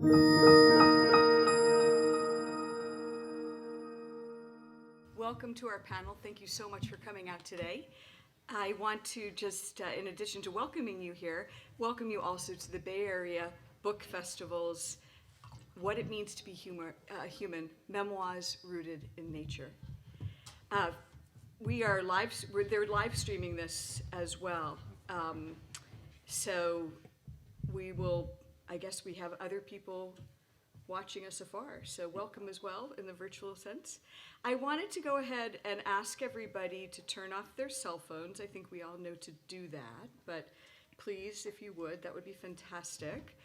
Welcome to our panel. Thank you so much for coming out today. I want to just, in addition to welcoming you here, welcome you also to the Bay Area Book Festival's What It Means to Be Human, Memoirs Rooted in Nature. They're live streaming this as well. So I guess we have other people watching us afar, so welcome as well in the virtual sense. I wanted to go ahead and ask everybody to turn off their cell phones. I think we all know to do that, but please, if you would, that would be fantastic.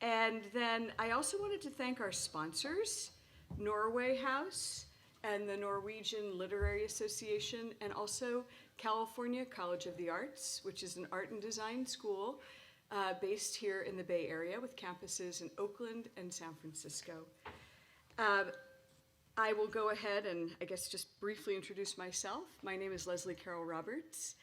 And then I also wanted to thank our sponsors, Norway House and the Norwegian Literary Association, and also California College of the Arts, which is an art and design school based here in the Bay Area with campuses in Oakland and San Francisco. I will go ahead and I guess just briefly introduce myself. My name is Leslie Carroll Roberts,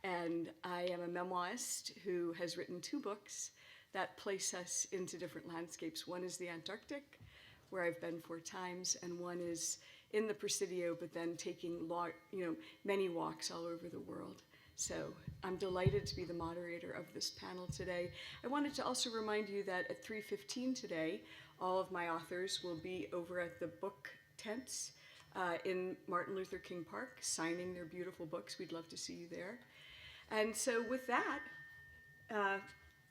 and I am a memoirist who has written 2 books that place us into different landscapes. One is the Antarctic, where I've been 4 times, and one is in the Presidio, but then taking many walks all over the world. So I'm delighted to be the moderator of this panel today. I wanted to also remind you that at 3:15 today, all of my authors will be over at the book tents in Martin Luther King Park, signing their beautiful books. We'd love to see you there. And so with that,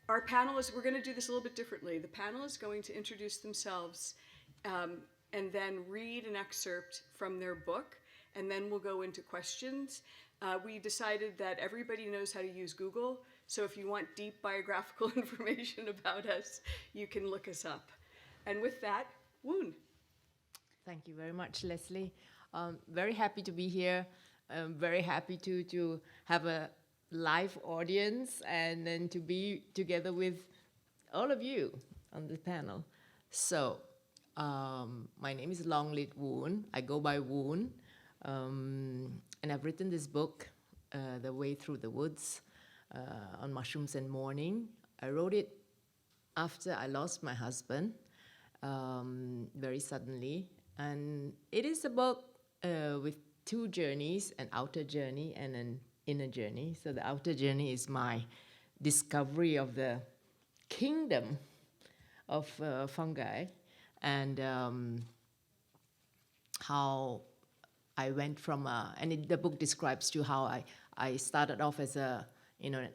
our panelists, we're going to do this a little bit differently. The panel is going to introduce themselves and then read an excerpt from their book, and then we'll go into questions. We decided that everybody knows how to use Google, so if you want deep biographical information about us, you can look us up. And with that, Woon. Thank you very much, Leslie. Very happy to be here. Very happy to have a live audience and then to be together with all of you on the panel. So, my name is Litt Woon. I go by Woon. And I've written this book, The Way Through the Woods, on mushrooms and mourning. I wrote it after I lost my husband very suddenly. And it is a book with 2 journeys, an outer journey and an inner journey. So the outer journey is my discovery of the kingdom of fungi and how I went from, the book describes to how I started off as an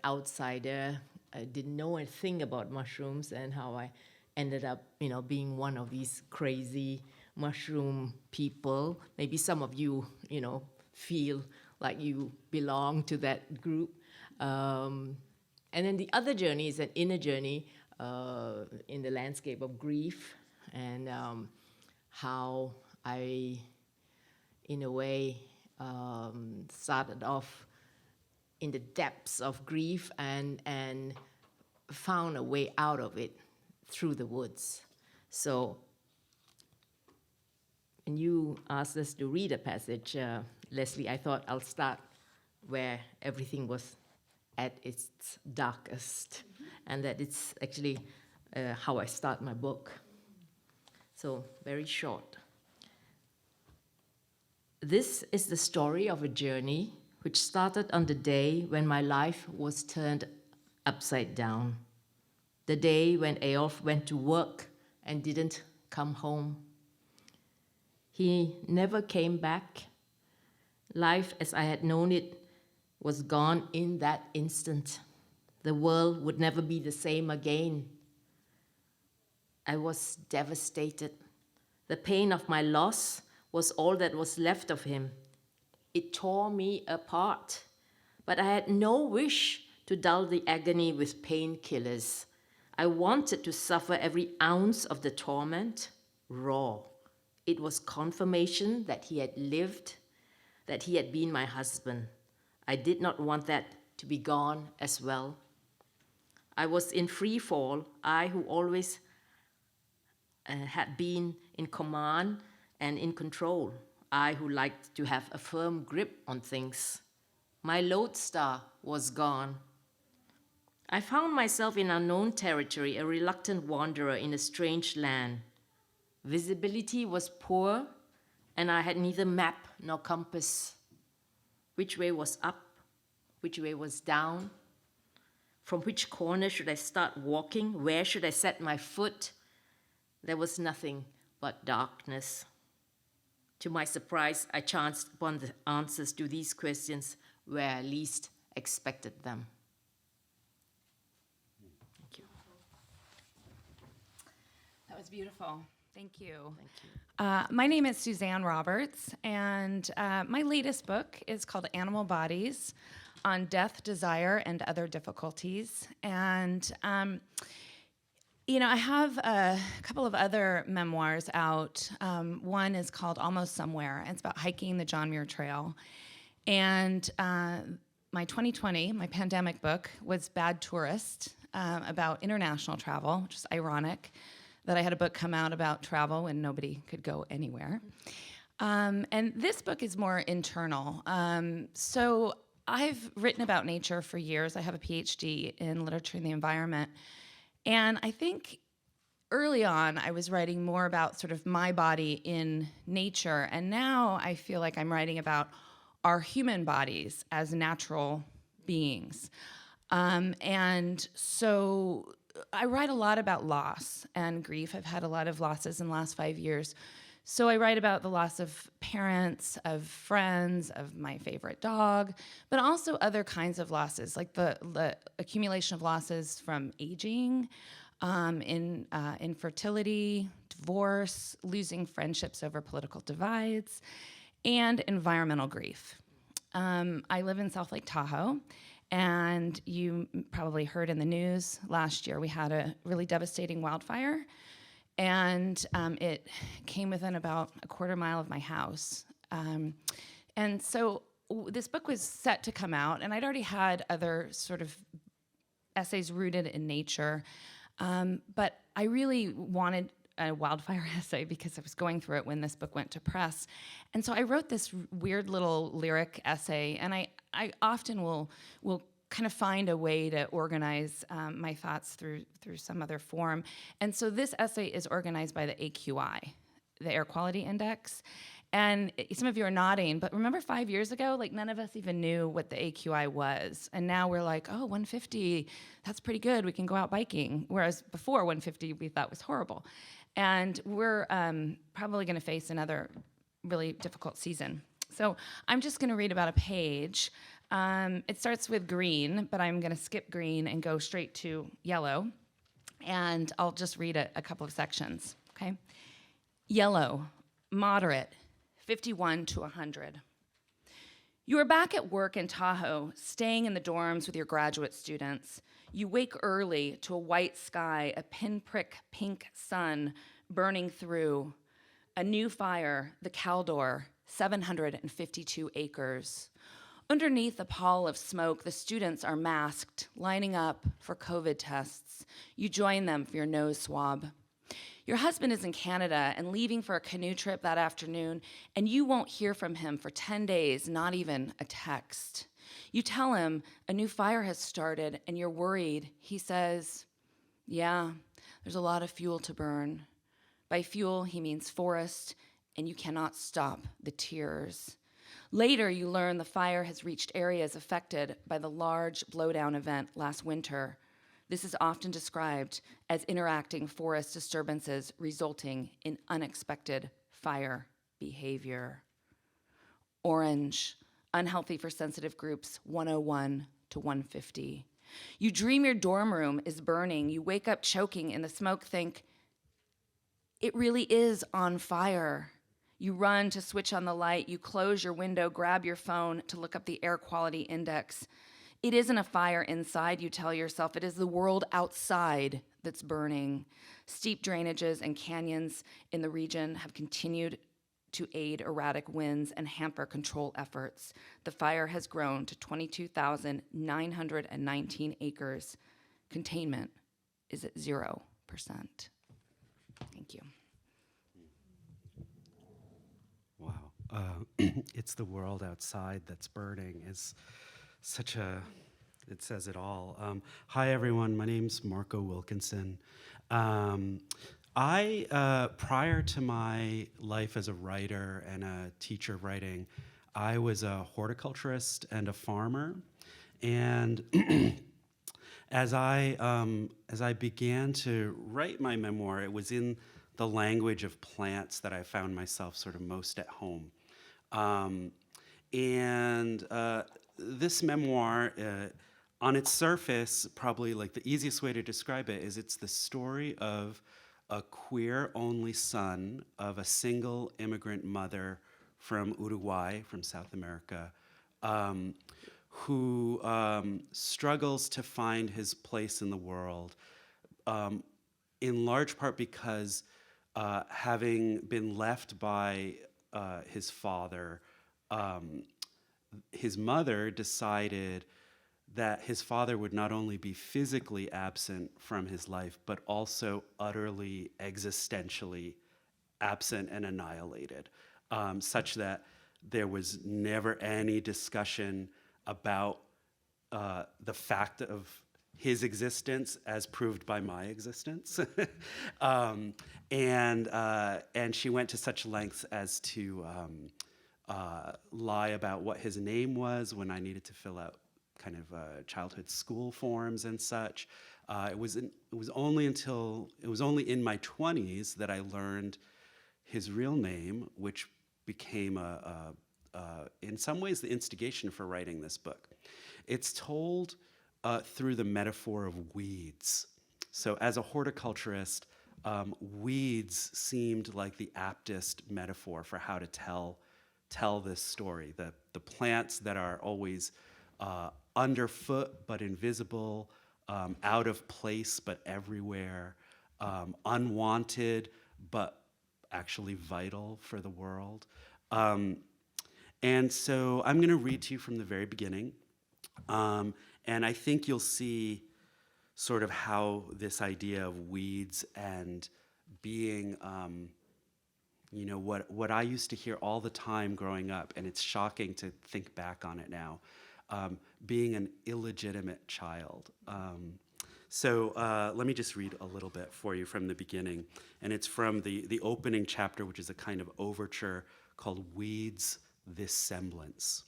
outsider. I didn't know a thing about mushrooms, and how I ended up, being one of these crazy mushroom people. Maybe some of you, feel like you belong to that group. And then the other journey is an inner journey in the landscape of grief, and how I, in a way, started off in the depths of grief and found a way out of it through the woods. So, when you asked us to read a passage, Leslie, I thought I'll start where everything was at its darkest, and that it's actually how I start my book. So, very short. This is the story of a journey which started on the day when my life was turned upside down. The day when Eyolf went to work and didn't come home. He never came back. Life as I had known it was gone in that instant. The world would never be the same again. I was devastated. The pain of my loss was all that was left of him. It tore me apart, but I had no wish to dull the agony with painkillers. I wanted to suffer every ounce of the torment, raw. It was confirmation that he had lived, that he had been my husband. I did not want that to be gone as well. I was in free fall, I who always had been in command and in control. I who liked to have a firm grip on things. My lodestar was gone. I found myself in unknown territory, a reluctant wanderer in a strange land. Visibility was poor, and I had neither map nor compass. Which way was up? Which way was down? From which corner should I start walking? Where should I set my foot? There was nothing but darkness. To my surprise, I chanced upon the answers to these questions where I least expected them. Thank you. That was beautiful. Thank you. Thank you. My name is Suzanne Roberts, and my latest book is called Animal Bodies: On Death, Desire, and Other Difficulties. And, I have a couple of other memoirs out. One is called Almost Somewhere, and it's about hiking the John Muir Trail. And my 2020, my pandemic book, was Bad Tourist, about international travel, which is ironic that I had a book come out about travel when nobody could go anywhere. And this book is more internal. So I've written about nature for years. I have a PhD in literature and the environment. And I think early on, I was writing more about sort of my body in nature. And now I feel like I'm writing about our human bodies as natural beings. And so I write a lot about loss and grief. I've had a lot of losses in the last 5 years. So I write about the loss of parents, of friends, of my favorite dog, but also other kinds of losses, like the accumulation of losses from aging, infertility, divorce, losing friendships over political divides, and environmental grief. I live in South Lake Tahoe, and you probably heard in the news last year we had a really devastating wildfire, and it came within about a quarter mile of my house. And so this book was set to come out, and I'd already had other sort of essays rooted in nature, but I really wanted a wildfire essay because I was going through it when this book went to press. And so I wrote this weird little lyric essay, and I often will kind of find a way to organize my thoughts through some other form. And so this essay is organized by the AQI, the Air Quality Index. And some of you are nodding, but remember 5 years ago, like none of us even knew what the AQI was. And now we're like, oh, 150, that's pretty good. We can go out biking. Whereas before 150 we thought was horrible. And we're probably gonna face another really difficult season. So I'm just gonna read about a page. It starts with green, but I'm gonna skip green and go straight to yellow. And I'll just read a couple of sections, okay? Yellow, moderate, 51 to 100. You are back at work in Tahoe, staying in the dorms with your graduate students. You wake early to a white sky, a pinprick pink sun burning through. A new fire, the Caldor, 752 acres. Underneath a pall of smoke, the students are masked, lining up for COVID tests. You join them for your nose swab. Your husband is in Canada and leaving for a canoe trip that afternoon, and you won't hear from him for 10 days, not even a text. You tell him a new fire has started and you're worried. He says, yeah, there's a lot of fuel to burn. By fuel, he means forest, and you cannot stop the tears. Later, you learn the fire has reached areas affected by the large blowdown event last winter. This is often described as interacting forest disturbances resulting in unexpected fire behavior. Orange, unhealthy for sensitive groups, 101 to 150. You dream your dorm room is burning. You wake up choking in the smoke, think, it really is on fire. You run to switch on the light. You close your window, grab your phone to look up the air quality index. It isn't a fire inside, you tell yourself. It is the world outside that's burning. Steep drainages and canyons in the region have continued to aid erratic winds and hamper control efforts. The fire has grown to 22,919 acres. Containment is at 0%. Thank you. Wow. It's the world outside that's burning is such a It says it all. Hi, everyone. My name's Marco Wilkinson. Prior to my life as a writer and a teacher of writing, I was a horticulturist and a farmer. And as I began to write my memoir, it was in the language of plants that I found myself sort of most at home. This memoir, on its surface, probably like the easiest way to describe it is it's the story of a queer-only son of a single immigrant mother from Uruguay, from South America, who struggles to find his place in the world, in large part because having been left by his father, his mother decided that his father would not only be physically absent from his life, but also utterly existentially absent and annihilated, such that there was never any discussion about the fact of his existence as proved by my existence. And she went to such lengths as to lie about what his name was when I needed to fill out kind of childhood school forms and such. It was only in my 20s that I learned his real name, which became in some ways the instigation for writing this book. It's told through the metaphor of weeds. So as a horticulturist, weeds seemed like the aptest metaphor for how to tell this story. The plants that are always underfoot but invisible, out of place but everywhere, unwanted but actually vital for the world. And so I'm going to read to you from the very beginning. And I think you'll see sort of how this idea of weeds and being, what I used to hear all the time growing up, and it's shocking to think back on it now, being an illegitimate child. So let me just read a little bit for you from the beginning. And it's from the opening chapter, which is a kind of overture called Weeds, This Semblance.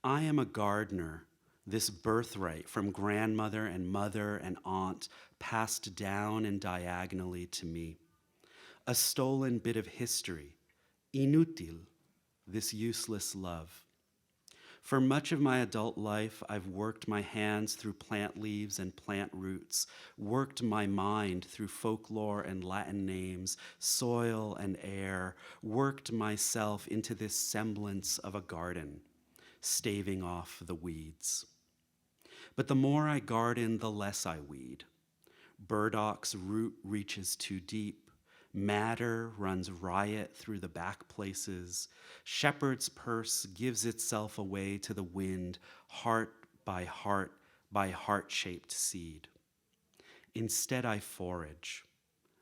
I am a gardener, this birthright from grandmother and mother and aunt passed down and diagonally to me. A stolen bit of history, inútil, this useless love. For much of my adult life, I've worked my hands through plant leaves and plant roots, worked my mind through folklore and Latin names, soil and air, worked myself into this semblance of a garden, staving off the weeds. But the more I garden, the less I weed. Burdocks' root reaches too deep. Matter runs riot through the back places. Shepherd's purse gives itself away to the wind, heart by heart-shaped seed. Instead, I forage.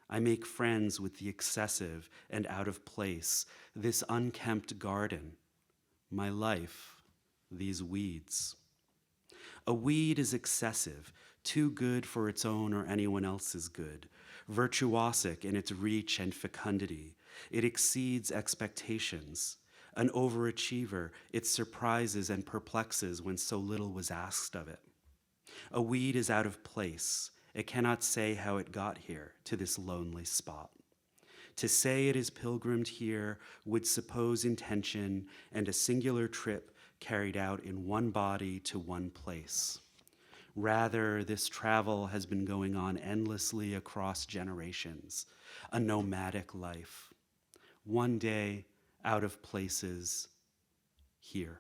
I make friends with the excessive and out of place, this unkempt garden. My life, these weeds. A weed is excessive, too good for its own or anyone else's good, virtuosic in its reach and fecundity. It exceeds expectations. An overachiever, it surprises and perplexes when so little was asked of it. A weed is out of place. It cannot say how it got here, to this lonely spot. To say it is pilgrimed here would suppose intention and a singular trip carried out in one body to one place. Rather, this travel has been going on endlessly across generations, a nomadic life. One day, out of places, here.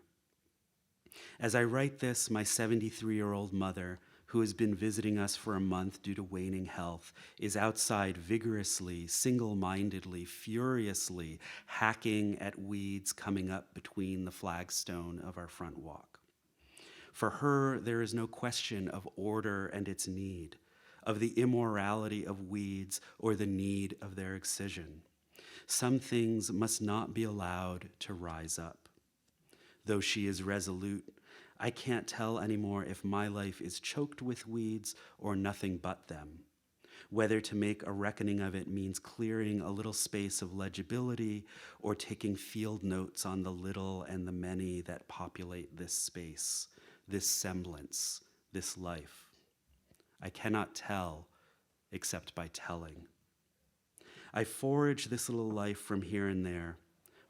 As I write this, my 73-year-old mother, who has been visiting us for a month due to waning health, is outside vigorously, single-mindedly, furiously hacking at weeds coming up between the flagstone of our front walk. For her, there is no question of order and its need, of the immorality of weeds or the need of their excision. Some things must not be allowed to rise up. Though she is resolute, I can't tell anymore if my life is choked with weeds or nothing but them. Whether to make a reckoning of it means clearing a little space of legibility or taking field notes on the little and the many that populate this space, this semblance, this life. I cannot tell except by telling. I forage this little life from here and there.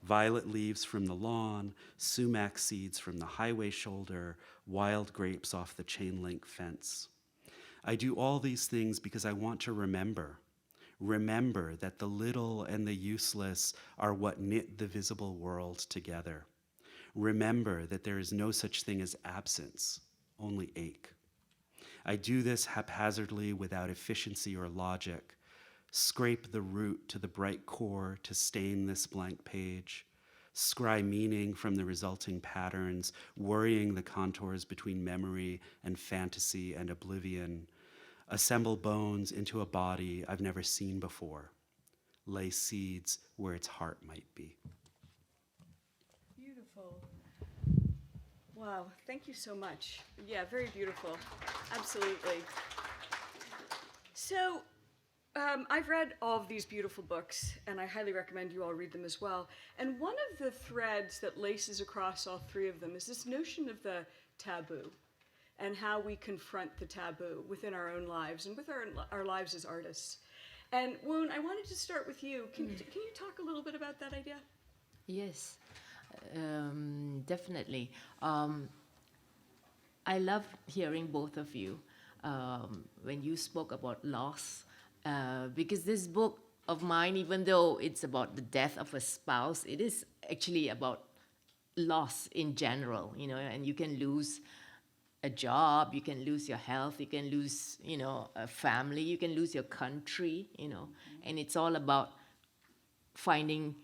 Violet leaves from the lawn, sumac seeds from the highway shoulder, wild grapes off the chain link fence. I do all these things because I want to remember that the little and the useless are what knit the visible world together. Remember that there is no such thing as absence, only ache. I do this haphazardly without efficiency or logic. Scrape the root to the bright core to stain this blank page. Scry meaning from the resulting patterns, worrying the contours between memory and fantasy and oblivion. Assemble bones into a body I've never seen before. Lay seeds where its heart might be. Beautiful. Wow, thank you so much. Yeah, very beautiful. Absolutely. So, I've read all of these beautiful books, and I highly recommend you all read them as well. And one of the threads that laces across all three of them is this notion of the taboo and how we confront the taboo within our own lives and with our lives as artists. And Woon, I wanted to start with you. Can you talk a little bit about that idea? Yes, definitely. I love hearing both of you when you spoke about loss, because this book of mine, even though it's about the death of a spouse, it is actually about loss in general, and you can lose a job, you can lose your health, you can lose, a family, you can lose your country, and it's all about finding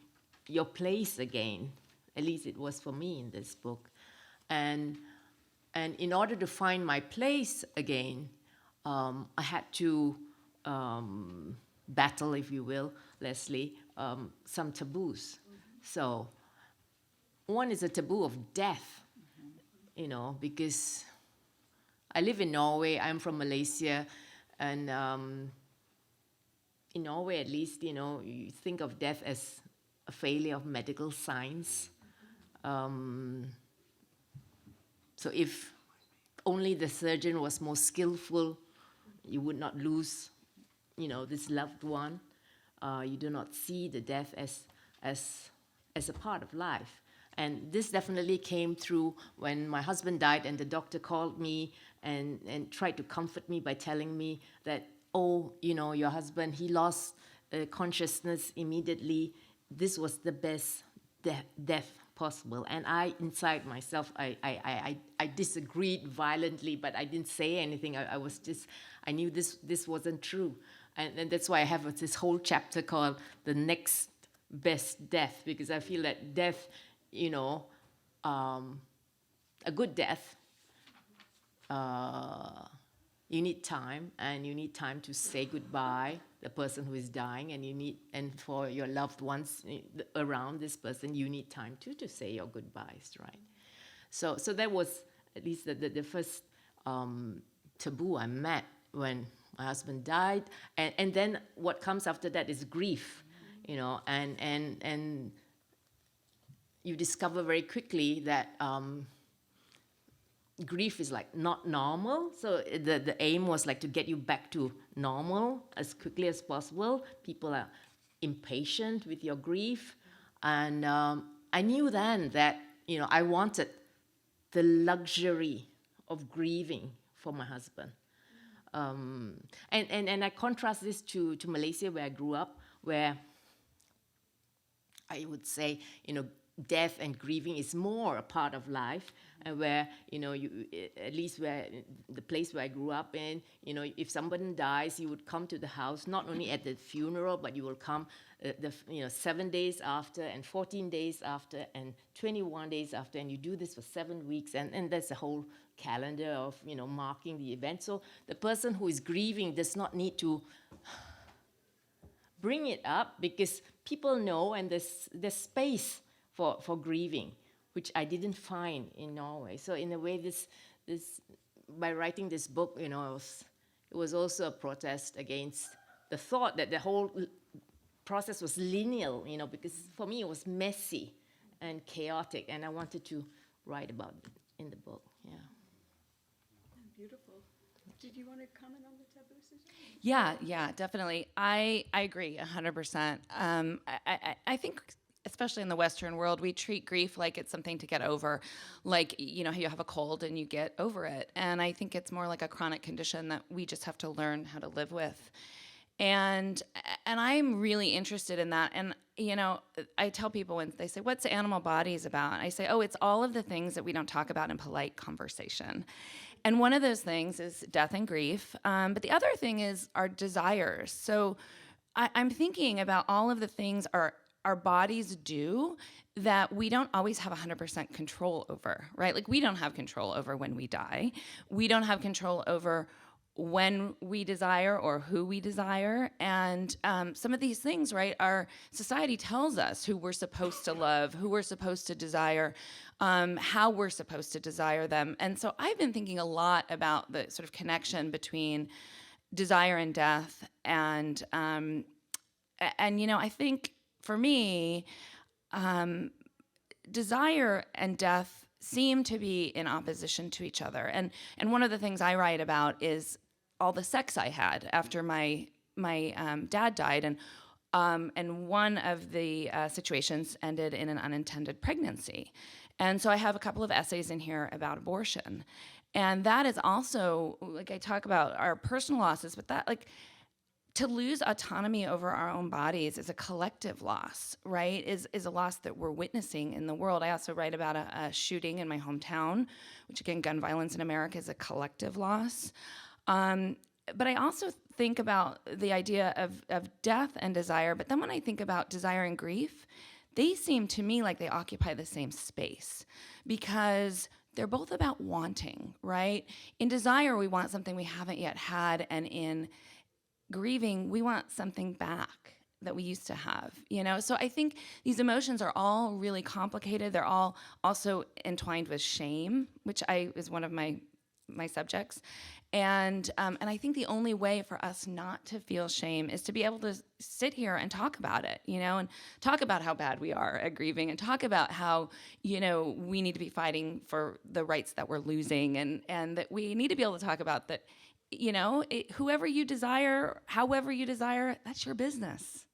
your place again. At least it was for me in this book. And in order to find my place again, I had to battle, if you will, Leslie, some taboos. So one is a taboo of death, because I live in Norway, I'm from Malaysia, and in Norway at least, you think of death as a failure of medical science. So if only the surgeon was more skillful, you would not lose, this loved one. You do not see the death as a part of life. And this definitely came through when my husband died and the doctor called me and tried to comfort me by telling me that, your husband, he lost consciousness immediately. This was the best death possible. And I, inside myself, I disagreed violently, but I didn't say anything. I knew this wasn't true. And that's why I have this whole chapter called The Next Best Death, because I feel that death, a good death, you need time, and you need time to say goodbye, the person who is dying, and for your loved ones around this person, you need time too to say your goodbyes, right? So that was at least the first taboo I met when my husband died, and then what comes after that is grief, and you discover very quickly that grief is like not normal. So the aim was like to get you back to normal as quickly as possible. People are impatient with your grief. And I knew then that, I wanted the luxury of grieving for my husband. And I contrast this to Malaysia, where I grew up, where I would say, death and grieving is more a part of life, and where, at least where the place where I grew up in, if someone dies, you would come to the house, not only at the funeral, but you will come 7 days after, and 14 days after, and 21 days after, and you do this for 7 weeks, and that's a whole calendar of, marking the event. So the person who is grieving does not need to bring it up, because people know, and there's space for grieving. which I didn't find in Norway. So in a way, this by writing this book, it was also a protest against the thought that the whole process was linear, because for me it was messy and chaotic, and I wanted to write about it in the book. Yeah. Beautiful. Did you want to comment on the taboo, Suzanne? Yeah, definitely. I agree 100%. I think, especially in the Western world, we treat grief like it's something to get over. Like, you have a cold and you get over it. And I think it's more like a chronic condition that we just have to learn how to live with. And I'm really interested in that. And, I tell people when they say, what's Animal Bodies about? I say, it's all of the things that we don't talk about in polite conversation. And one of those things is death and grief. But the other thing is our desires. So I'm thinking about all of the things our bodies do that we don't always have 100% control over, right? Like, we don't have control over when we die. We don't have control over when we desire or who we desire. And some of these things, right, our society tells us who we're supposed to love, who we're supposed to desire, how we're supposed to desire them. And so I've been thinking a lot about the sort of connection between desire and death. And I think for me, desire and death seem to be in opposition to each other. And one of the things I write about is all the sex I had after my dad died, and one of the situations ended in an unintended pregnancy. And so I have a couple of essays in here about abortion. And that is also, like, I talk about our personal losses, but that, like, to lose autonomy over our own bodies is a collective loss, right? Is a loss that we're witnessing in the world. I also write about a shooting in my hometown, which, again, gun violence in America is a collective loss. But I also think about the idea of death and desire. But then when I think about desire and grief, they seem to me like they occupy the same space, because they're both about wanting, right? In desire, we want something we haven't yet had, and in grieving, we want something back that we used to have, So I think these emotions are all really complicated. They're all also entwined with shame, which is one of my subjects. And I think the only way for us not to feel shame is to be able to sit here and talk about it, and talk about how bad we are at grieving, and talk about how, we need to be fighting for the rights that we're losing, and that we need to be able to talk about that, whoever you desire, however you desire, that's your business,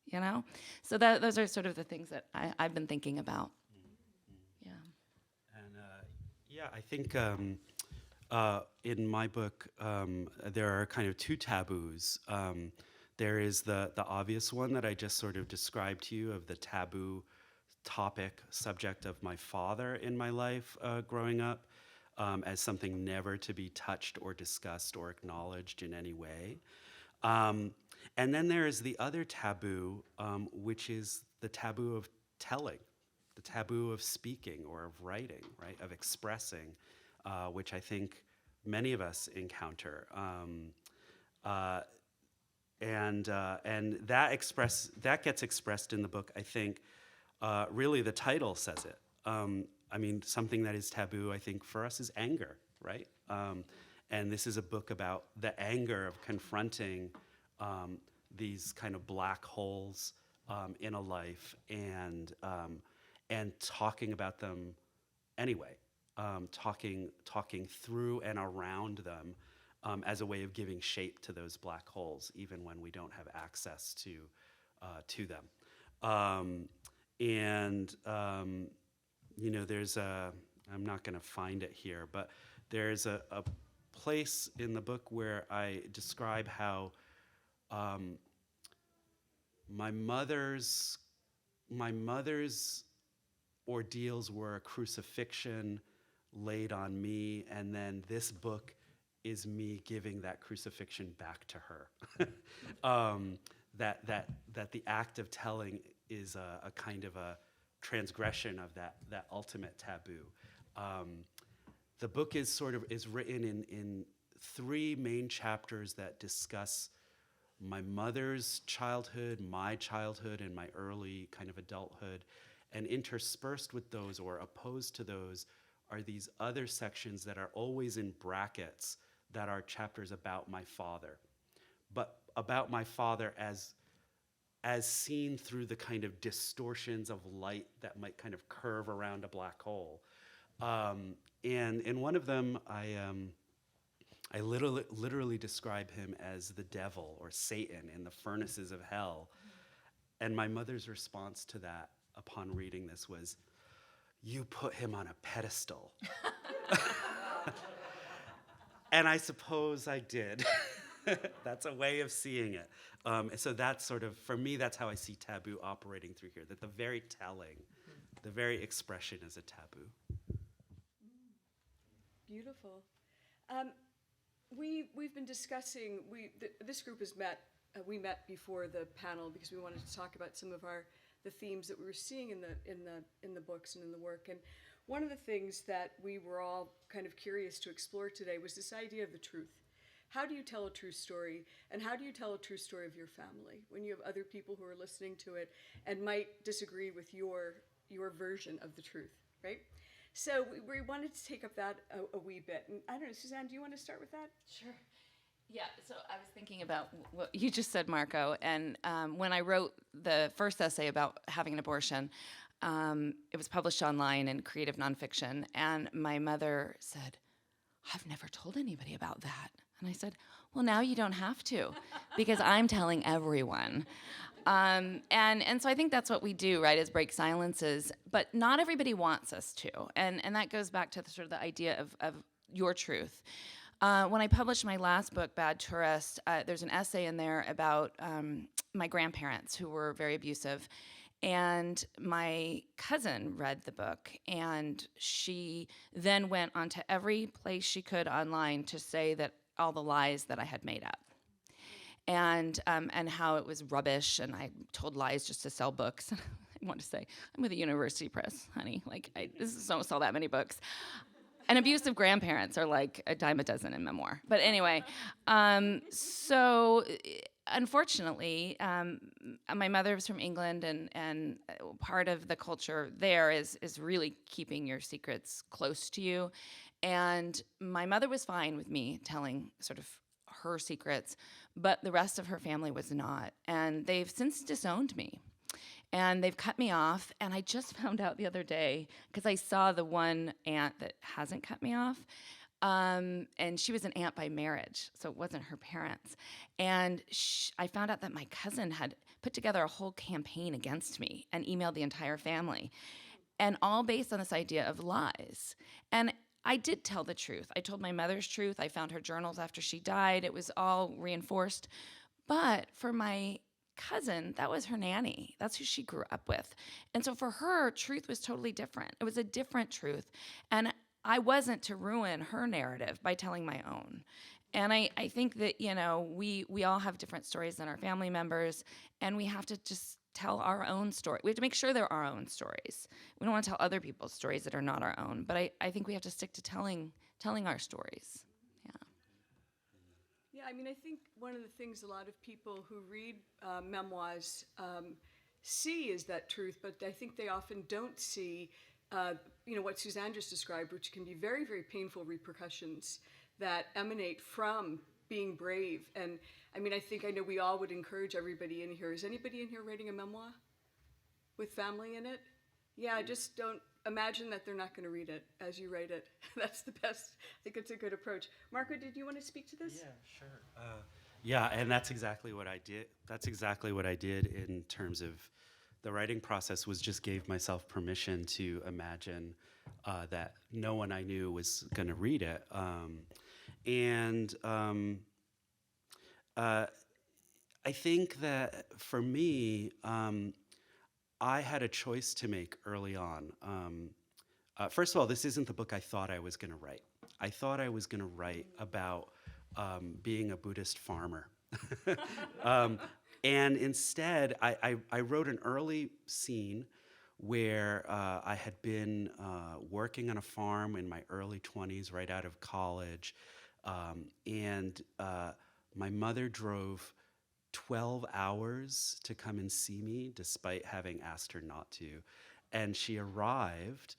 So those are sort of the things that I've been thinking about. Yeah. And I think in my book, there are kind of two taboos. There is the obvious one that I just sort of described to you, of the taboo subject of my father in my life growing up, as something never to be touched or discussed or acknowledged in any way. And then there is the other taboo, which is the taboo of telling, the taboo of speaking or of writing, right, of expressing, which I think many of us encounter. And that gets expressed in the book, I think. Really, the title says it. Something that is taboo, I think, for us is anger, right? And this is a book about the anger of confronting these kind of black holes in a life, and talking about them anyway, talking through and around them as a way of giving shape to those black holes, even when we don't have access to them. There's I'm not going to find it here, but there's a place in the book where I describe how my mother's ordeals were a crucifixion laid on me, and then this book is me giving that crucifixion back to her. That the act of telling is a kind of a transgression of that ultimate taboo. The book is written in three main chapters that discuss my mother's childhood, my childhood, and my early kind of adulthood, And interspersed with those or opposed to those are these other sections that are always in brackets that are chapters about my father, but about my father as seen through the kind of distortions of light that might kind of curve around a black hole. And in one of them, I literally describe him as the devil or Satan in the furnaces of hell. And my mother's response to that upon reading this was, "You put him on a pedestal." And I suppose I did. That's a way of seeing it. So that's sort of, for me, that's how I see taboo operating through here, that the very telling, the very expression is a taboo. Beautiful. We've been discussing, this group has met, we met before the panel because we wanted to talk about some of the themes that we were seeing in the books and in the work. And one of the things that we were all kind of curious to explore today was this idea of the truth. How do you tell a true story? And how do you tell a true story of your family when you have other people who are listening to it and might disagree with your version of the truth, right? So we wanted to take up that a wee bit. And I don't know, Suzanne, do you want to start with that? Sure. Yeah, so I was thinking about what you just said, Marco, and when I wrote the first essay about having an abortion, it was published online in creative nonfiction, and my mother said, "I've never told anybody about that." And I said, "Well, now you don't have to, because I'm telling everyone." And so I think that's what we do, right, is break silences, but not everybody wants us to, and that goes back to sort of the idea of your truth. When I published my last book, Bad Tourist, there's an essay in there about my grandparents who were very abusive. And my cousin read the book, and she then went onto every place she could online to say that all the lies that I had made up. And how it was rubbish, and I told lies just to sell books. I want to say, I'm with a university press, honey. Like, I don't sell that many books. And abusive grandparents are like a dime a dozen in memoir. But anyway, so unfortunately, my mother was from England, and part of the culture there is really keeping your secrets close to you. And my mother was fine with me telling sort of her secrets, but the rest of her family was not. And they've since disowned me. And they've cut me off, and I just found out the other day, because I saw the one aunt that hasn't cut me off, and she was an aunt by marriage, so it wasn't her parents. And I found out that my cousin had put together a whole campaign against me and emailed the entire family, and all based on this idea of lies. And I did tell the truth. I told my mother's truth. I found her journals after she died. It was all reinforced. But for my cousin, that was her nanny. That's who she grew up with. And so for her, truth was totally different. It was a different truth. And I wasn't to ruin her narrative by telling my own. And I think that, you know, we all have different stories than our family members, and we have to just tell our own story. We have to make sure they're our own stories. We don't want to tell other people's stories that are not our own. But I think we have to stick to telling our stories. Yeah, I mean, I think one of the things a lot of people who read memoirs see is that truth, but I think they often don't see, what Suzanne just described, which can be very, very painful repercussions that emanate from being brave. And I mean, I know we all would encourage everybody in here. Is anybody in here writing a memoir with family in it? Yeah, just don't imagine that they're not going to read it as you write it. That's the best. I think it's a good approach. Marco, did you want to speak to this? Yeah, sure. Yeah, and that's exactly what I did. That's exactly what I did in terms of the writing process, was just gave myself permission to imagine that no one I knew was going to read it. I think that for me, I had a choice to make early on. First of all, this isn't the book I thought I was going to write. I thought I was going to write about being a Buddhist farmer. And instead, I wrote an early scene where I had been working on a farm in my early 20s, right out of college. And my mother drove 12 hours to come and see me, despite having asked her not to. and she arrived.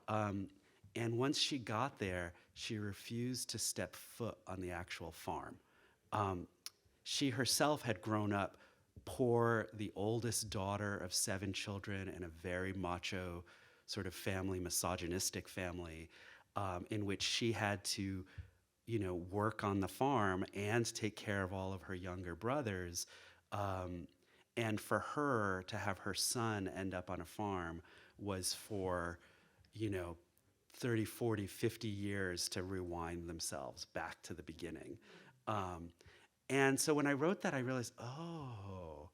And once she got there, she refused to step foot on the actual farm. She herself had grown up poor, the oldest daughter of 7 children in a very macho sort of family, misogynistic family, in which she had to, work on the farm and take care of all of her younger brothers. And for her to have her son end up on a farm was for, 30, 40, 50 years to rewind themselves back to the beginning. And so when I wrote that, I realized, oh,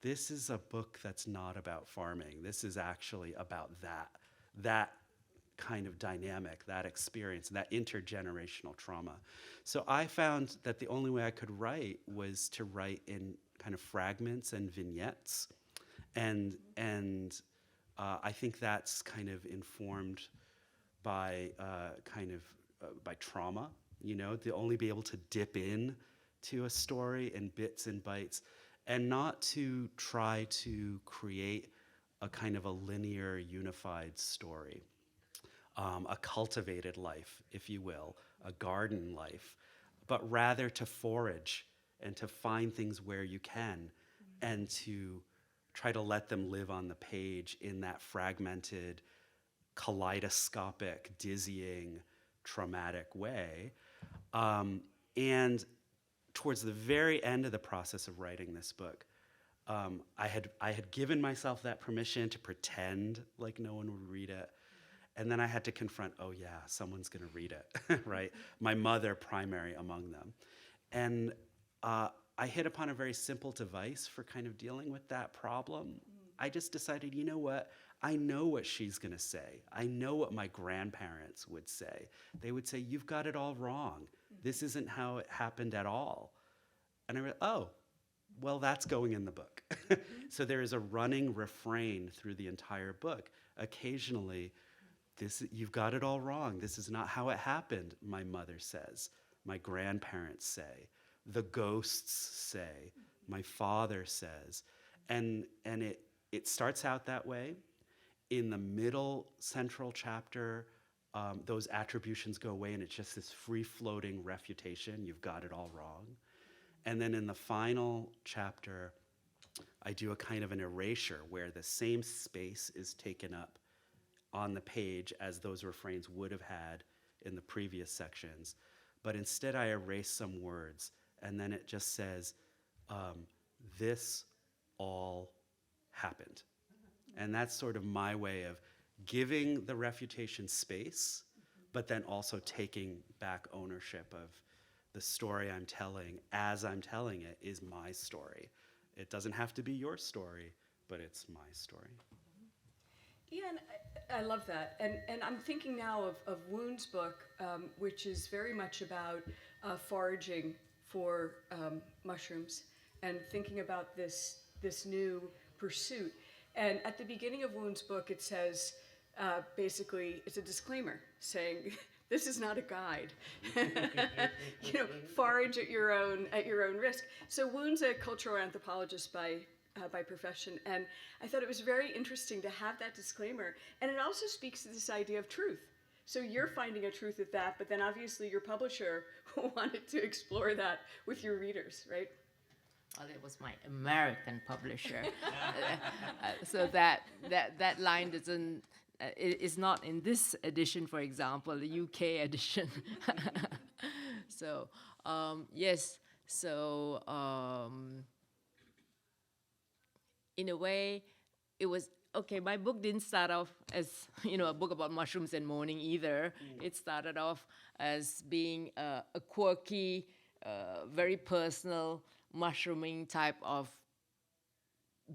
this is a book that's not about farming. This is actually about that kind of dynamic, that experience, that intergenerational trauma. So I found that the only way I could write was to write in kind of fragments and vignettes. And I think that's kind of informed by by trauma, to only be able to dip in to a story in bits and bytes, and not to try to create a kind of a linear, unified story, a cultivated life, if you will, a garden life, but rather to forage and to find things where you can, and to try to let them live on the page in that fragmented, kaleidoscopic, dizzying, traumatic way. And towards the very end of the process of writing this book, I had given myself that permission to pretend like no one would read it. And then I had to confront, oh yeah, someone's gonna read it, right? My mother primary among them. And I hit upon a very simple device for kind of dealing with that problem. I just decided, you know what? I know what she's gonna say. I know what my grandparents would say. They would say, you've got it all wrong. This isn't how it happened at all. And I realized, oh, well, that's going in the book. So there is a running refrain through the entire book. Occasionally, you've got it all wrong. This is not how it happened, my mother says. My grandparents say. The ghosts say. My father says. And it starts out that way. In the middle central chapter, those attributions go away, and it's just this free-floating refutation. You've got it all wrong. And then in the final chapter, I do a kind of an erasure where the same space is taken up on the page as those refrains would have had in the previous sections. But instead, I erase some words, and then it just says, this all happened. And that's sort of my way of giving the refutation space, but then also taking back ownership of the story I'm telling as I'm telling it is my story. It doesn't have to be your story, but it's my story. Yeah, and I love that. And I'm thinking now of Woon's book, which is very much about foraging for mushrooms and thinking about this new pursuit. And at the beginning of Woon's book, it says, basically, it's a disclaimer saying, this is not a guide. Forage at your own risk. So Woon's a cultural anthropologist by profession, and I thought it was very interesting to have that disclaimer. And it also speaks to this idea of truth. So you're finding a truth at that, but then obviously your publisher wanted to explore that with your readers, right? Well, it was my American publisher. So that line doesn't, is not in this edition, for example, the UK edition. So, yes, so in a way, it was, okay, my book didn't start off as, a book about mushrooms and mourning either. It started off as being a quirky, very personal, mushrooming type of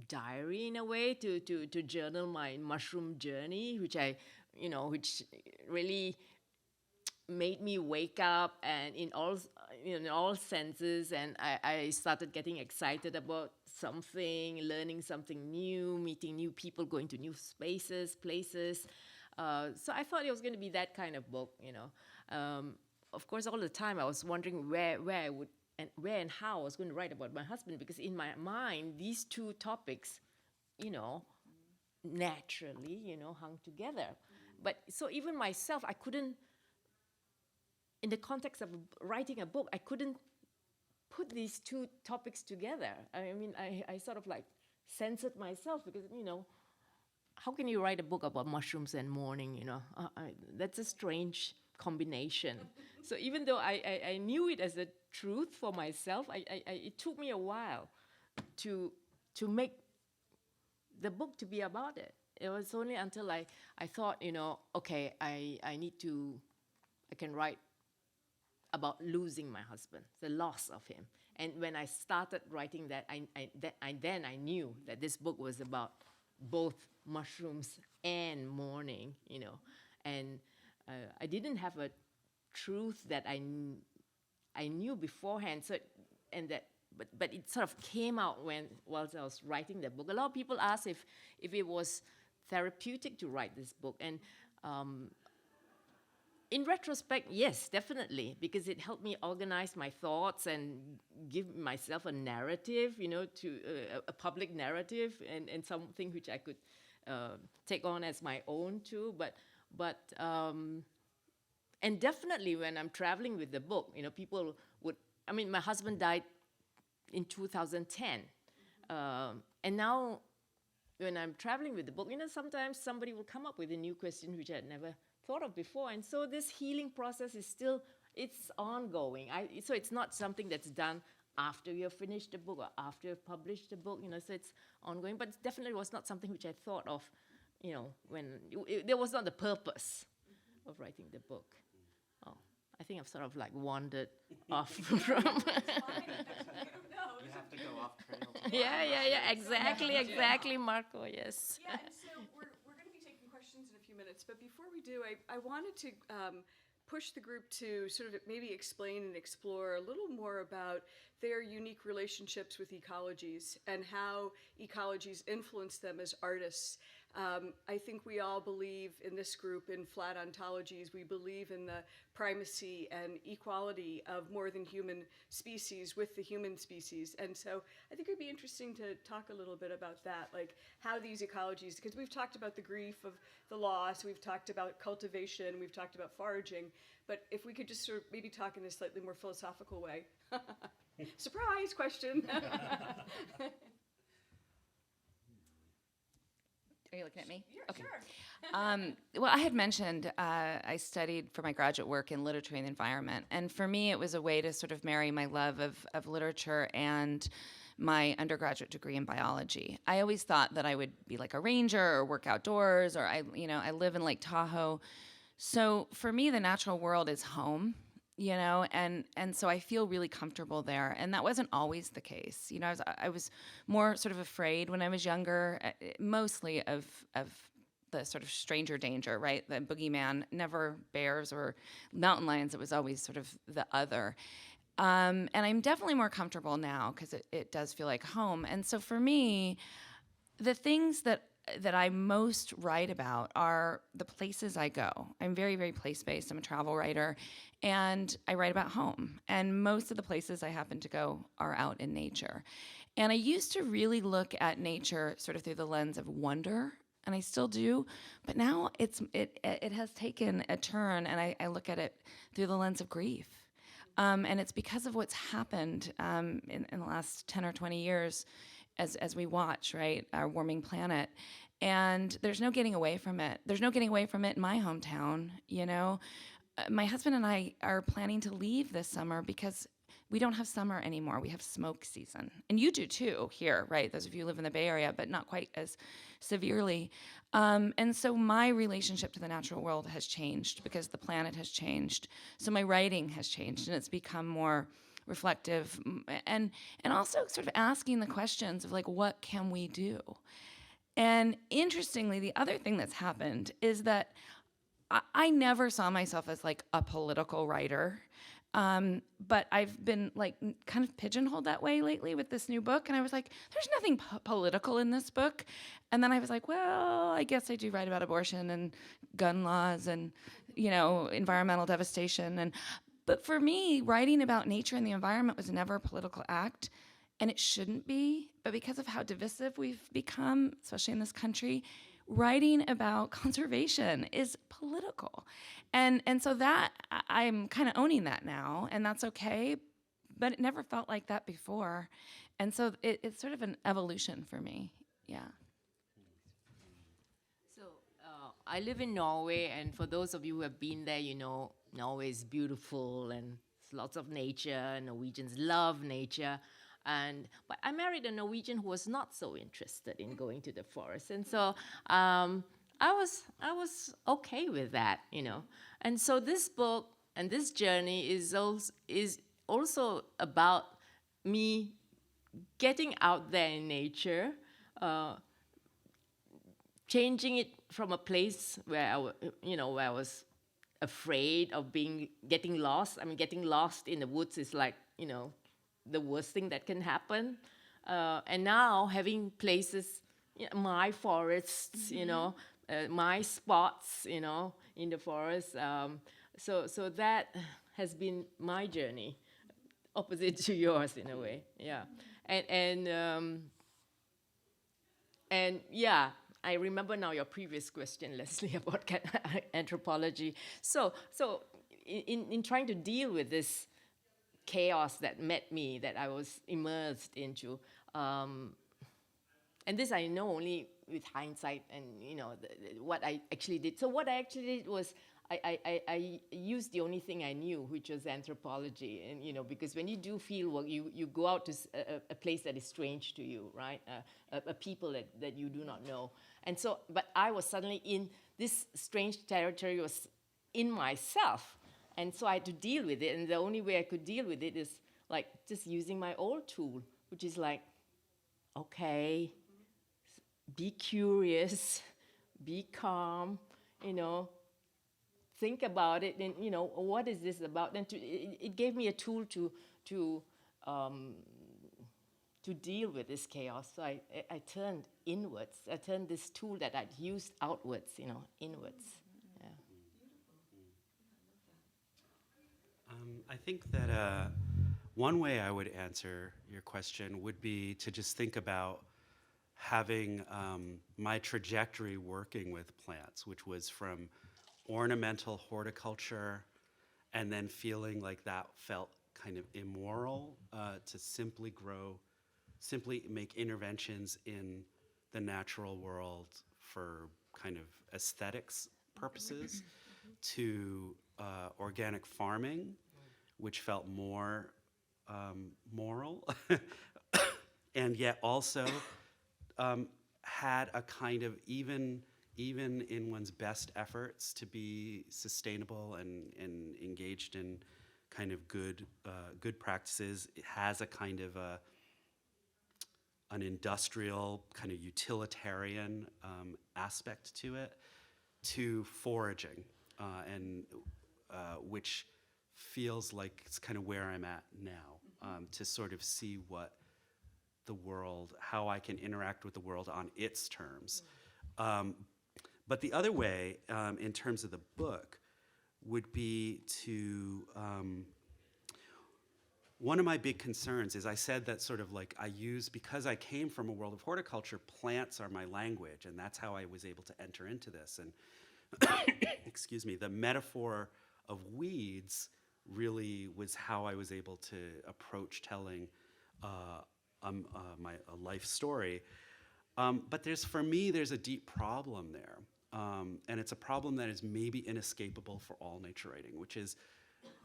diary in a way to journal my mushroom journey, which which really made me wake up and in all senses, and I started getting excited about something, learning something new, meeting new people, going to new spaces, places. So I thought it was going to be that kind of book, Of course, all the time I was wondering where I would and where and how I was going to write about my husband, because in my mind, these two topics, naturally, hung together. But so even myself, I couldn't, in the context of writing a book, I couldn't put these two topics together. I mean, I sort of like censored myself because, how can you write a book about mushrooms and mourning, that's a strange combination. So even though I knew it as a truth for myself, it took me a while to make the book to be about it. It was only until I thought, okay, I can write about losing my husband, the loss of him. And when I started writing that, then I knew that this book was about both mushrooms and mourning, And I didn't have a truth that I knew beforehand. So, but it sort of came out whilst I was writing the book. A lot of people ask if it was therapeutic to write this book, and in retrospect, yes, definitely, because it helped me organize my thoughts and give myself a narrative, to a public narrative, and something which I could take on as my own too. But and definitely when I'm traveling with the book, people would. I mean, my husband died in 2010, and now when I'm traveling with the book, sometimes somebody will come up with a new question which I had never thought of before, and so this healing process is it's ongoing. So it's not something that's done after you've finished the book or after you've published the book, so it's ongoing, but it definitely was not something which I thought of, when there was not the purpose of writing the book. Oh, I think I've sort of like wandered off from. You have to go off trail. Yeah, exactly, Marco, yes. Yeah, and so we're going to be taking questions in a few minutes, but before we do, I wanted to push the group to sort of maybe explain and explore a little more about their unique relationships with ecologies and how ecologies influence them as artists. I think we all believe in this group in flat ontologies. We believe in the primacy and equality of more than human species with the human species. And so I think it'd be interesting to talk a little bit about that, like how these ecologies, because we've talked about the grief of the loss, we've talked about cultivation, we've talked about foraging, but if we could just sort of maybe talk in a slightly more philosophical way. Surprise question. Are you looking at me? Yeah, Okay. sure. Well, I had mentioned I studied for my graduate work in literature and the environment. And for me, it was a way to sort of marry my love of literature and my undergraduate degree in biology. I always thought that I would be like a ranger or work outdoors, or I live in Lake Tahoe. So for me, the natural world is home. And so I feel really comfortable there. And that wasn't always the case. I was more sort of afraid when I was younger, mostly of the sort of stranger danger, right? The boogeyman, never bears or mountain lions. It was always sort of the other. And I'm definitely more comfortable now because it does feel like home. And so for me, the things that I most write about are the places I go. I'm very, very place-based. I'm a travel writer, and I write about home. And most of the places I happen to go are out in nature. And I used to really look at nature sort of through the lens of wonder, and I still do, but now it has taken a turn, and I look at it through the lens of grief. And it's because of what's happened in the last 10 or 20 years as we watch, right, our warming planet. And there's no getting away from it. There's no getting away from it in my hometown, My husband and I are planning to leave this summer because we don't have summer anymore. We have smoke season. And you do too here, right? Those of you who live in the Bay Area, but not quite as severely. And so my relationship to the natural world has changed because the planet has changed. So my writing has changed, and it's become more reflective and also sort of asking the questions of like, what can we do? And interestingly, the other thing that's happened is that I never saw myself as like a political writer, but I've been like kind of pigeonholed that way lately with this new book. And I was like, there's nothing political in this book. And then I was like, well, I guess I do write about abortion and gun laws and, environmental devastation. But for me, writing about nature and the environment was never a political act. And it shouldn't be, but because of how divisive we've become, especially in this country, writing about conservation is political. And so that, I'm kind of owning that now, and that's okay, but it never felt like that before. And so it's sort of an evolution for me, yeah. So I live in Norway, and for those of you who have been there, you know Norway is beautiful and there's lots of nature. Norwegians love nature. But I married a Norwegian who was not so interested in going to the forest, and so I was okay with that, you know. And so this book and this journey is also about me getting out there in nature, changing it from a place where where I was afraid of getting lost. I mean, getting lost in the woods is like, the worst thing that can happen. And now having places, my forests, my spots, in the forest. So that has been my journey, opposite to yours in a way, yeah. And yeah, I remember now your previous question, Leslie, about anthropology. So in trying to deal with this chaos that met me, that I was immersed into, and this I know only with hindsight and what I actually did. So what I actually did was I used the only thing I knew, which was anthropology, and because when you do field work, you go out to a place that is strange to you, right? A people that you do not know, and so but I was suddenly in this strange territory, was in myself, and so I had to deal with it, and the only way I could deal with it is like just using my old tool, which is like, okay, be curious, be calm, think about it, and what is this about? And it gave me a tool to deal with this chaos. So I turned inwards. I turned this tool that I'd used outwards, inwards. Yeah. I think that one way I would answer your question would be to just think about having my trajectory working with plants, which was from ornamental horticulture, and then feeling like that felt kind of immoral, to simply make interventions in the natural world for kind of aesthetics purposes, to organic farming, which felt more moral, and yet also had a kind of, even in one's best efforts to be sustainable and engaged in kind of good practices, it has a kind of an industrial, kind of utilitarian aspect to it, to foraging, and which feels like it's kind of where I'm at now, to sort of see what the world, how I can interact with the world on its terms. But the other way, in terms of the book, would be to, one of my big concerns is I said that sort of like because I came from a world of horticulture, plants are my language, and that's how I was able to enter into this. And excuse me, the metaphor of weeds really was how I was able to approach telling my life story. But for me, there's a deep problem there. And it's a problem that is maybe inescapable for all nature writing, which is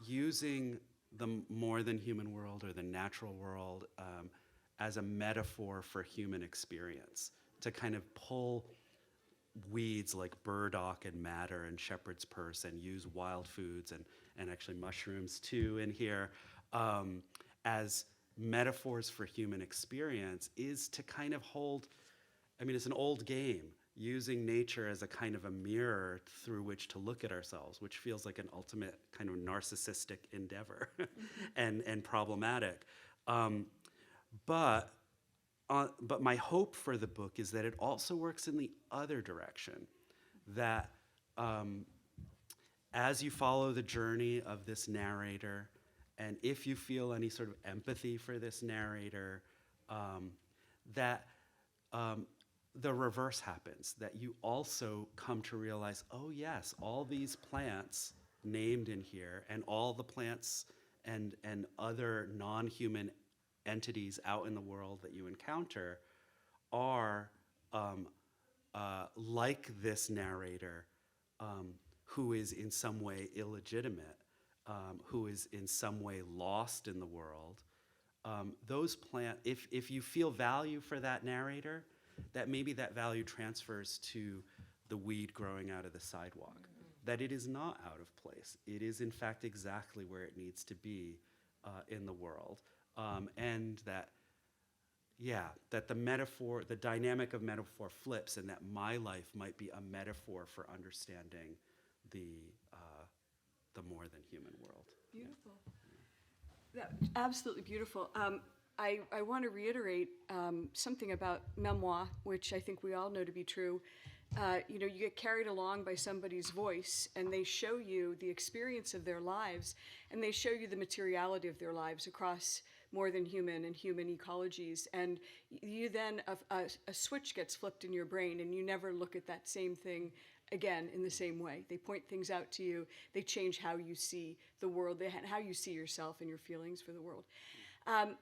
using the more than human world or the natural world as a metaphor for human experience, to kind of pull weeds like burdock and madder and shepherd's purse, and use wild foods and actually mushrooms too in here, as metaphors for human experience, is to kind of hold, it's an old game, using nature as a kind of a mirror through which to look at ourselves, which feels like an ultimate kind of narcissistic endeavor and problematic. But my hope for the book is that it also works in the other direction, that as you follow the journey of this narrator, and if you feel any sort of empathy for this narrator, that the reverse happens, that you also come to realize, oh yes, all these plants named in here and all the plants and other non-human entities out in the world that you encounter are like this narrator who is in some way illegitimate, who is in some way lost in the world. Those if you feel value for that narrator, that maybe that value transfers to the weed growing out of the sidewalk, that it is not out of place. It is in fact exactly where it needs to be in the world. And that, that the metaphor, the dynamic of metaphor flips, and that my life might be a metaphor for understanding the more than human world. Beautiful. Absolutely beautiful. I want to reiterate something about memoir, which I think we all know to be true. You get carried along by somebody's voice, and they show you the experience of their lives, and they show you the materiality of their lives across more than human and human ecologies. And you then, a switch gets flipped in your brain, and you never look at that same thing again in the same way. They point things out to you. They change how you see the world, how you see yourself and your feelings for the world. And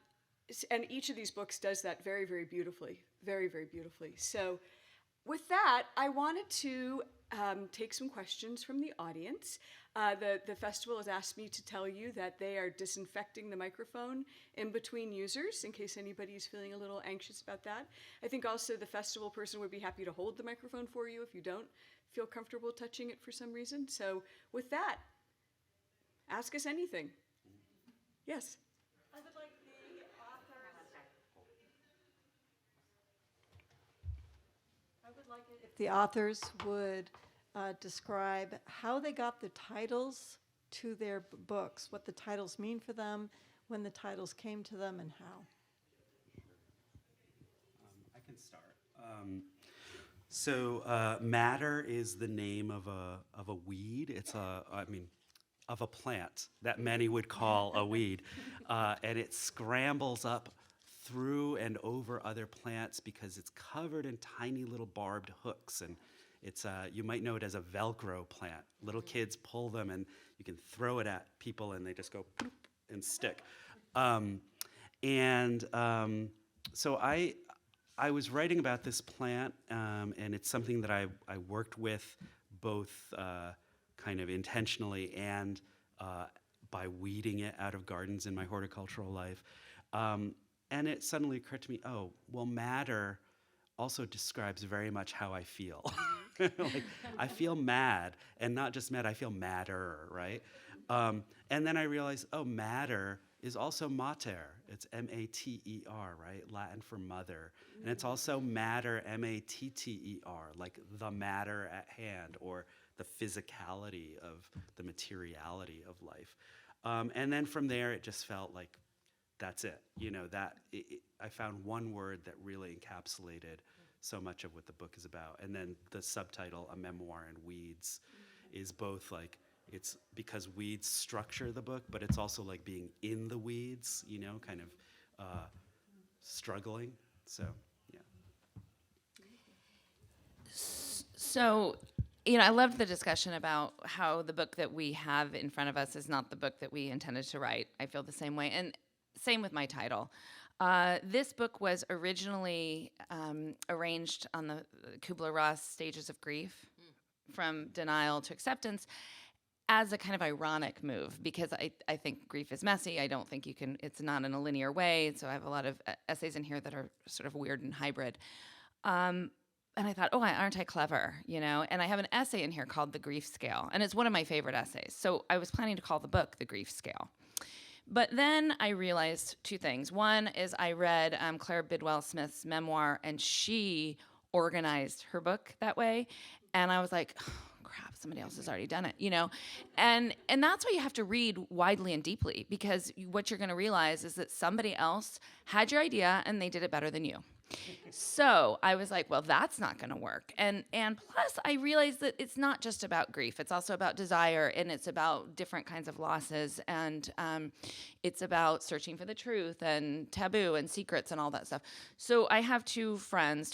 each of these books does that very, very beautifully, very, very beautifully. So with that, I wanted to take some questions from the audience. The festival has asked me to tell you that they are disinfecting the microphone in between users, in case anybody is feeling a little anxious about that. I think also the festival person would be happy to hold the microphone for you if you don't feel comfortable touching it for some reason. So with that, ask us anything. Yes? I would like the authors. I would like it if the authors would describe how they got the titles to their books, what the titles mean for them, when the titles came to them, and how. I can start. Madder is the name of a weed. It's of a plant that many would call a weed, and it scrambles up through and over other plants because it's covered in tiny little barbed hooks, and it's you might know it as a Velcro plant. Little kids pull them, and you can throw it at people, and they just go poof and stick. So I was writing about this plant, and it's something that I worked with both kind of intentionally and by weeding it out of gardens in my horticultural life. And it suddenly occurred to me, oh, well, madder also describes very much how I feel. Like, I feel mad, and not just mad, I feel madder, right? And then I realized, oh, matter is also mater. It's M-A-T-E-R, right? Latin for mother. And it's also matter, M-A-T-T-E-R, like the matter at hand, or the physicality of the materiality of life. And then from there, it just felt like, that's it. I found one word that really encapsulated so much of what the book is about. And then the subtitle, A Memoir in Weeds, is both like, it's because weeds structure the book, but it's also like being in the weeds, kind of struggling. So, yeah. So, I loved the discussion about how the book that we have in front of us is not the book that we intended to write. I feel the same way. And same with my title. This book was originally arranged on the Kubler-Ross stages of grief, from denial to acceptance, as a kind of ironic move, because I think grief is messy. I don't think it's not in a linear way. So I have a lot of essays in here that are sort of weird and hybrid. And I thought, aren't I clever, And I have an essay in here called The Grief Scale, and it's one of my favorite essays. So I was planning to call the book The Grief Scale. But then I realized two things. One is I read Claire Bidwell-Smith's memoir, and she organized her book that way. And I was like, oh, crap, somebody else has already done it, And that's why you have to read widely and deeply, because what you're going to realize is that somebody else had your idea and they did it better than you. So I was like, well, that's not going to work. And plus, I realized that it's not just about grief. It's also about desire, and it's about different kinds of losses, and it's about searching for the truth and taboo and secrets and all that stuff. So I have two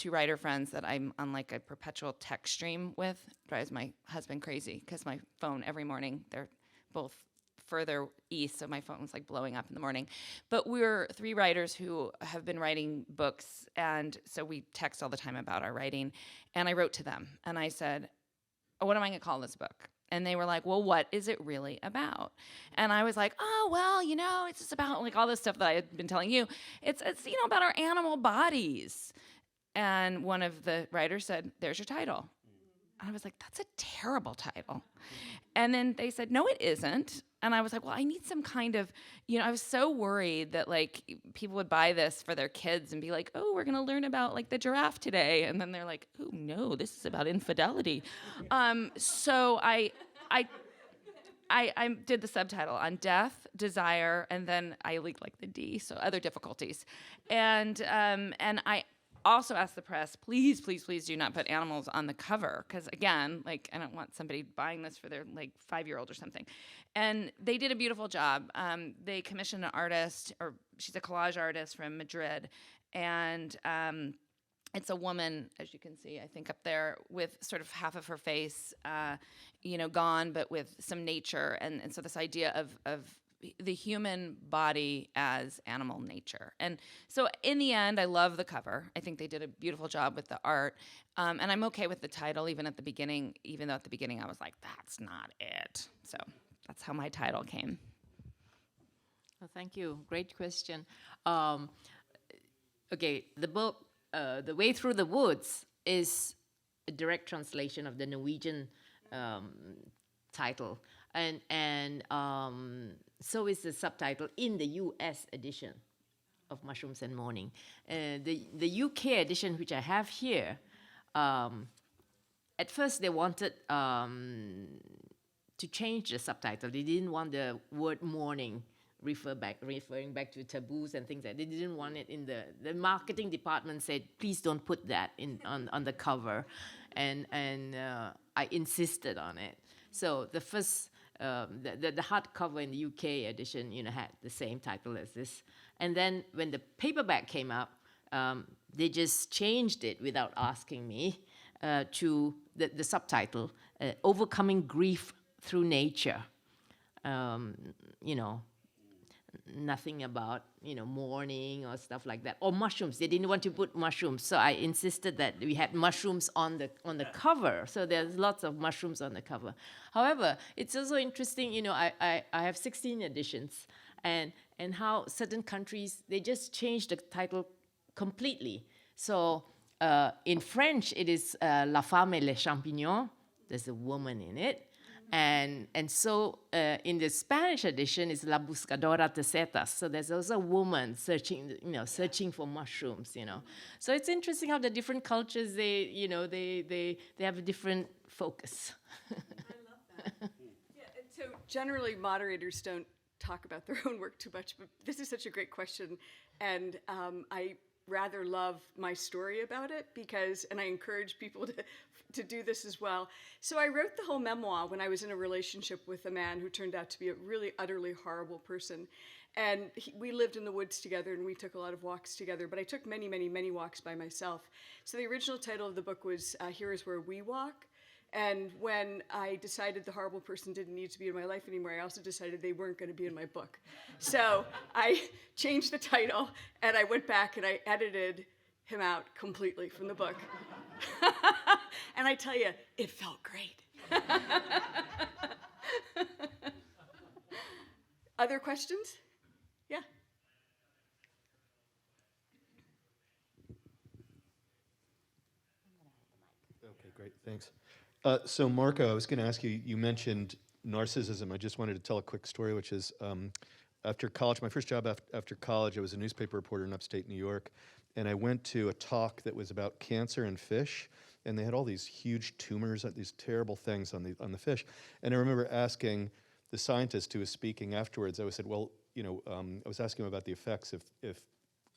writer friends that I'm on like a perpetual text stream with. Drives my husband crazy because my phone every morning, they're both further east, so my phone was like blowing up in the morning. But we're three writers who have been writing books, and so we text all the time about our writing. And I wrote to them, and I said, oh, what am I going to call this book? And they were like, well, what is it really about? And I was like, oh, well, it's just about like all this stuff that I had been telling you. It's about our animal bodies. And one of the writers said, there's your title. And I was like, that's a terrible title. And then they said, no, it isn't. And I was like, well, I need some kind of, I was so worried that like people would buy this for their kids and be like, oh, we're going to learn about like the giraffe today. And then they're like, oh, no, this is about infidelity. So I did the subtitle on death, desire, and then I leaked like the D, so other difficulties. And I also asked the press, please, please, please do not put animals on the cover, because again, like I don't want somebody buying this for their like 5-year-old or something. And they did a beautiful job. They commissioned an artist, or she's a collage artist from Madrid, and it's a woman, as you can see, I think up there, with sort of half of her face, gone, but with some nature, and so this idea of the human body as animal nature. And so in the end, I love the cover. I think they did a beautiful job with the art. And I'm okay with the title, even though at the beginning I was like, that's not it. So that's how my title came. Well, thank you. Great question. Okay, the book, The Way Through the Woods, is a direct translation of the Norwegian title. And so is the subtitle in the U.S. edition of Mushrooms and Mourning. The UK edition, which I have here, at first they wanted to change the subtitle. They didn't want the word mourning referring back to taboos and things like that. They didn't want it in the marketing department said, please don't put that on the cover. And I insisted on it. So the first, the hardcover in the UK edition, had the same title as this. And then when the paperback came up, they just changed it without asking me to the subtitle, Overcoming Grief Through Nature. Nothing about, mourning or stuff like that, or mushrooms. They didn't want to put mushrooms, so I insisted that we had mushrooms on the cover. So there's lots of mushrooms on the cover. However, it's also interesting, I have 16 editions, and how certain countries, they just changed the title completely. So in French, it is La Femme et les Champignons. There's a woman in it. And so in the Spanish edition is La Buscadora de Setas. So there's also a woman searching for mushrooms, So it's interesting how the different cultures, they have a different focus. I love that. Yeah, and so generally moderators don't talk about their own work too much, but this is such a great question. And I rather love my story about it and I encourage people to do this as well. So I wrote the whole memoir when I was in a relationship with a man who turned out to be a really utterly horrible person. And we lived in the woods together and we took a lot of walks together, but I took many, many, many walks by myself. So the original title of the book was Here Is Where We Walk. And when I decided the horrible person didn't need to be in my life anymore, I also decided they weren't going to be in my book. So I changed the title, and I went back and I edited him out completely from the book. And I tell you, it felt great. Other questions? Yeah. Okay, great, thanks. So Marco, I was going to ask you, you mentioned narcissism. I just wanted to tell a quick story, which is after college, my first job after college, I was a newspaper reporter in upstate New York, and I went to a talk that was about cancer in fish, and they had all these huge tumors, these terrible things on the fish. And I remember asking the scientist who was speaking afterwards, I said, well, I was asking him about the effects if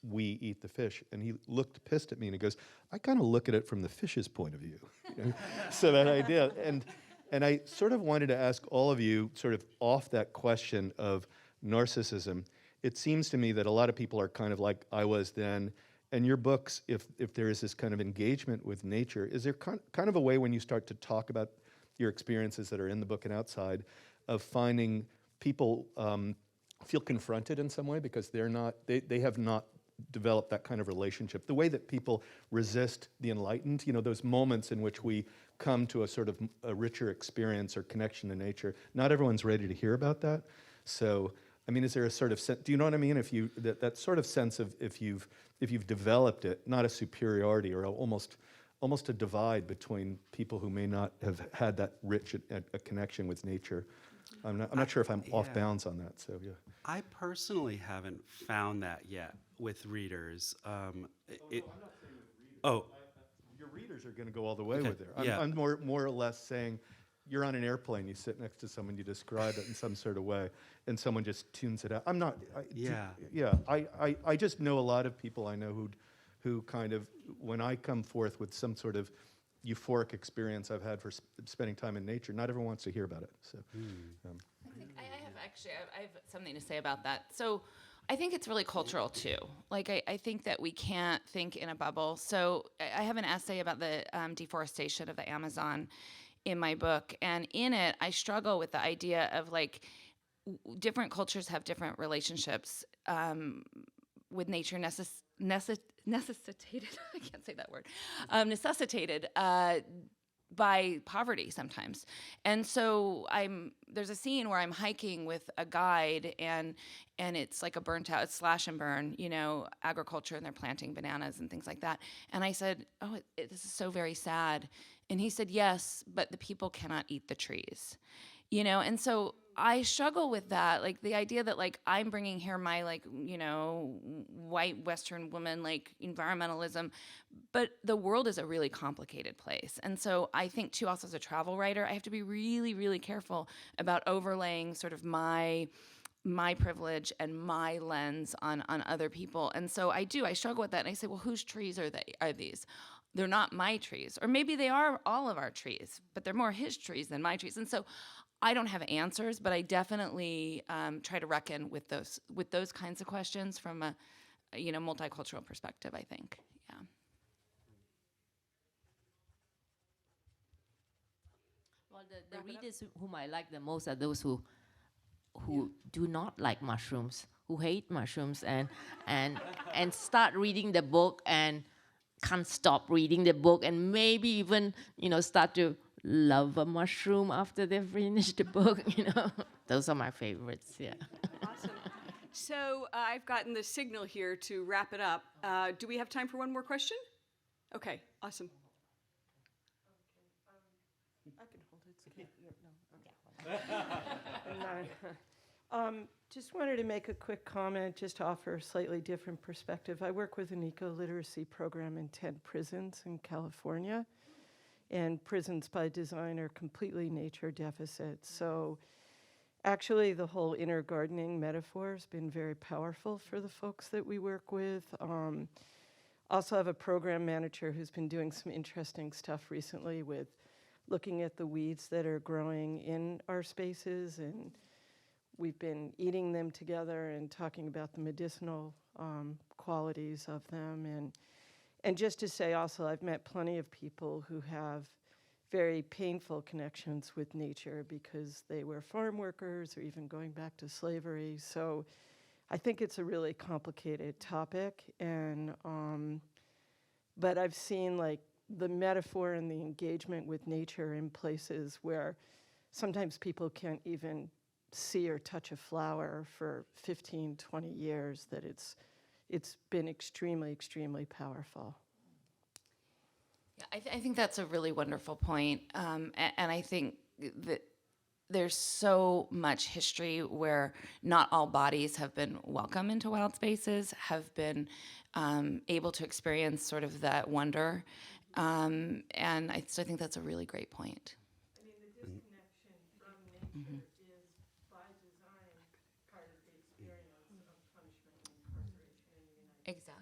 we eat the fish. And he looked pissed at me and he goes, I kind of look at it from the fish's point of view. You know? So that idea, and I sort of wanted to ask all of you, sort of off that question of narcissism. It seems to me that a lot of people are kind of like I was then. And your books, if there is this kind of engagement with nature, is there kind of a way when you start to talk about your experiences that are in the book and outside of finding people feel confronted in some way because they have not developed that kind of relationship? The way that people resist the enlightened, you know, those moments in which we come to a sort of a richer experience or connection to nature. Not everyone's ready to hear about that. So, I mean, is there a sort of do you know what I mean? If you that sort of sense of if you've developed it, not a superiority or almost a divide between people who may not have had that rich a connection with nature. I'm not sure if I'm off bounds on that. So yeah. I personally haven't found that yet with readers. I'm not saying with readers. Your readers are going to go all the way Okay, with it. yeah. I'm more or less saying, you're on an airplane, you sit next to someone, you describe it in some sort of way, and someone just tunes it out. I'm not. I just know a lot of people I know who kind of, when I come forth with some sort of euphoric experience I've had for spending time in nature, not everyone wants to hear about it. So. I think I have something to say about that. So I think it's really cultural too. Like I think that we can't think in a bubble. So I have an essay about the deforestation of the Amazon in my book, and in it I struggle with the idea of like different cultures have different relationships with nature necessitated I can't say that word necessitated by poverty sometimes. And so there's a scene where I'm hiking with a guide and it's like a burnt out, it's slash and burn, you know, agriculture, and they're planting bananas and things like that. And I said, oh, this is so very sad. And he said, yes, but the people cannot eat the trees, you know? And so I struggle with that, like the idea that like I'm bringing here my like, you know, white Western woman, like environmentalism, but the world is a really complicated place. And so I think too, also as a travel writer, I have to be really, really careful about overlaying sort of my privilege and my lens on other people. And so I struggle with that. And I say, well, whose trees are these? They're not my trees. Or maybe they are all of our trees, but they're more his trees than my trees. And so I don't have answers, but I definitely try to reckon with those kinds of questions from a multicultural perspective, I think. Yeah. Well, the readers whom I like the most are those who do not like mushrooms, who hate mushrooms, and start reading the book and can't stop reading the book, and maybe even start to love a mushroom after they've finished the book. Those are my favorites. Yeah. Awesome. So I've gotten the signal here to wrap it up. Do we have time for one more question? Okay. Awesome. I can hold it. Just wanted to make a quick comment, just to offer a slightly different perspective. I work with an eco-literacy program in 10 prisons in California, and prisons by design are completely nature deficit. So actually the whole inner gardening metaphor has been very powerful for the folks that we work with. Also have a program manager who's been doing some interesting stuff recently with looking at the weeds that are growing in our spaces, and we've been eating them together and talking about the medicinal qualities of them. And just to say also, I've met plenty of people who have very painful connections with nature because they were farm workers or even going back to slavery. So I think it's a really complicated topic. And but I've seen like the metaphor and the engagement with nature in places where sometimes people can't even see or touch a flower for 15, 20 years, that it's been extremely, extremely powerful. Yeah, I think that's a really wonderful point. And I think that there's so much history where not all bodies have been welcome into wild spaces, have been able to experience sort of that wonder. And so I think that's a really great point. I mean, the disconnection from nature is by design part of the experience of punishment and incarceration in the United States. Exactly.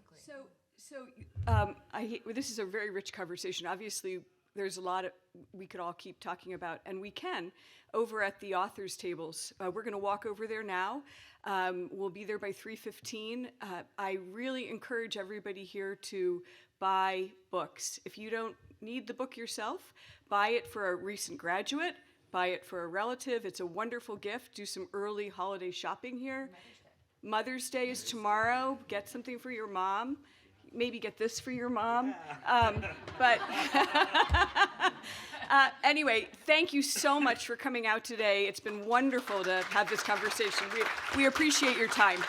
This is a very rich conversation. Obviously, there's a lot we could all keep talking about, and we can over at the authors' tables. We're going to walk over there now. We'll be there by 3:15. I really encourage everybody here to buy books. If you don't need the book yourself, buy it for a recent graduate, buy it for a relative. It's a wonderful gift. Do some early holiday shopping here. Mother's Day is tomorrow. Get something for your mom. Maybe get this for your mom. But anyway, thank you so much for coming out today. It's been wonderful to have this conversation. We appreciate your time.